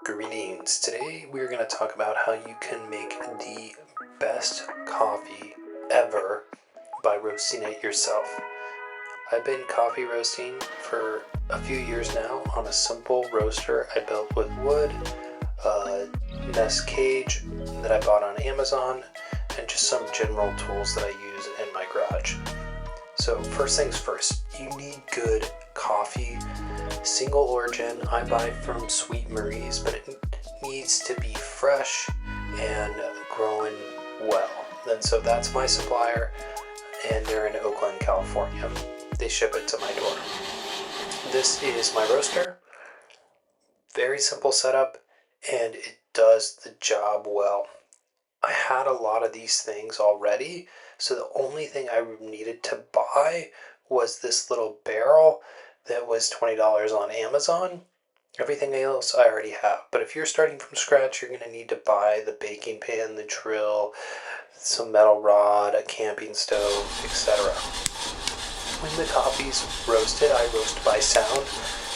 Greetings. Today we're going to talk about how you can make the best coffee ever by roasting it yourself. I've been coffee roasting for a few years now on a simple roaster I built with wood, a nest cage that I bought on Amazon, and just some general tools that I use in my garage. So first things first, you need good coffee. Single origin, I buy from Sweet Marie's, but it needs to be fresh and growing well. And so that's my supplier, and they're in Oakland, California. They ship it to my door. This is my roaster. Very simple setup, and it does the job well. I had a lot of these things already, so the only thing I needed to buy was this little barrel that was $20 on Amazon. Everything else I already have. But if you're starting from scratch, you're going to need to buy the baking pan, the drill, some metal rod, a camping stove, etc. When the coffee's roasted, I roast by sound.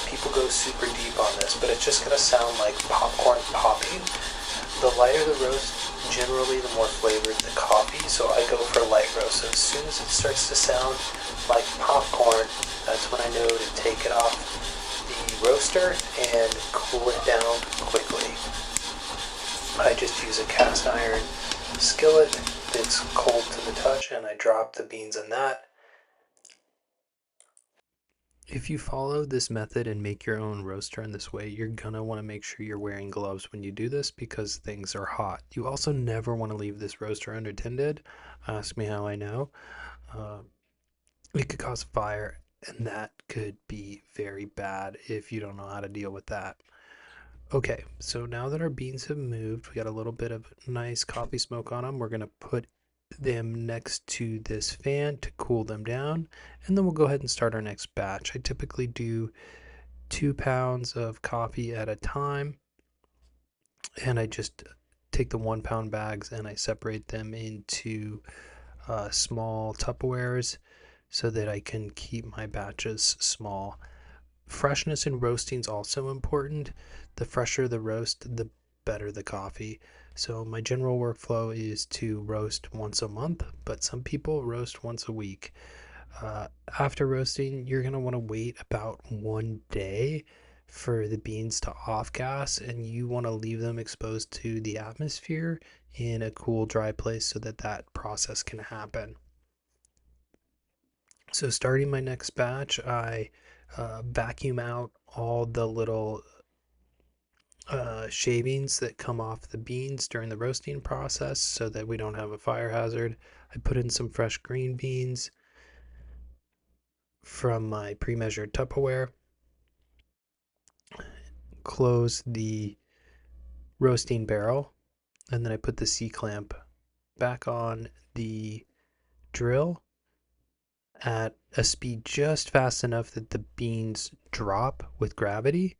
People go super deep on this, but it's just going to sound like popcorn popping. The lighter the roast, generally the more flavored the coffee, so I go for light roast. So as soon as it starts to sound like popcorn, that's when I know to take it off the roaster and cool it down quickly. I just use a cast iron skillet that's cold to the touch, and I drop the beans in that. If you follow this method and make your own roaster in this way, you're gonna want to make sure you're wearing gloves when you do this because things are hot. You also never want to leave this roaster unattended. Ask me how I know. It could cause a fire, and that could be very bad if you don't know how to deal with that. Okay, so now that our beans have moved, we got a little bit of nice coffee smoke on them. We're gonna put them next to this fan to cool them down, and then we'll go ahead and start our next batch. I typically do 2 pounds of coffee at a time, and I just take the 1 pound bags and I separate them into small Tupperwares so that I can keep my batches small. Freshness in roasting is also important. The fresher the roast, the better the coffee. So my general workflow is to roast once a month, but some people roast once a week. After roasting, you're going to want to wait about 1 day for the beans to off gas, and you want to leave them exposed to the atmosphere in a cool, dry place so that that process can happen. So starting my next batch, I vacuum out all the little shavings that come off the beans during the roasting process so that we don't have a fire hazard. I put in some fresh green beans from my pre-measured Tupperware, close the roasting barrel, and then I put the C-clamp back on the drill at a speed just fast enough that the beans drop with gravity.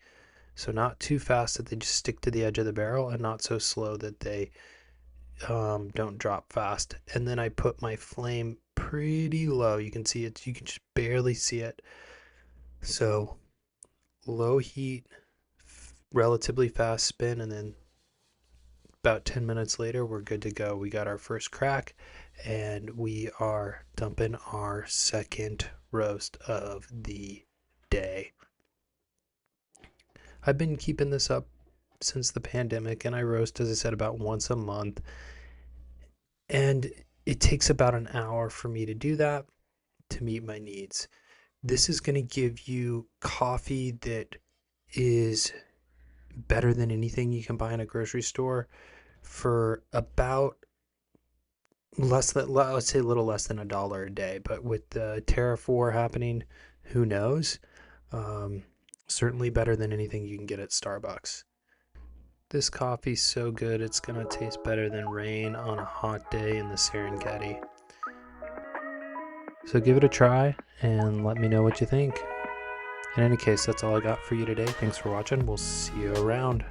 So not too fast that they just stick to the edge of the barrel, and not so slow that they don't drop fast. And then I put my flame pretty low. You can see it, you can just barely see it. So low heat, relatively fast spin, and then about 10 minutes later we're good to go. We got our first crack, and we are dumping our second roast of the day. I've been keeping this up since the pandemic, and I roast, as I said, about once a month. And it takes about an hour for me to do that to meet my needs. This is going to give you coffee that is better than anything you can buy in a grocery store for about let's say a little less than $1 a day. But with the tariff war happening, who knows? Certainly better than anything you can get at Starbucks. This coffee's so good, it's gonna taste better than rain on a hot day in the Serengeti. So give it a try and let me know what you think. In any case, that's all I got for you today. Thanks for watching. We'll see you around.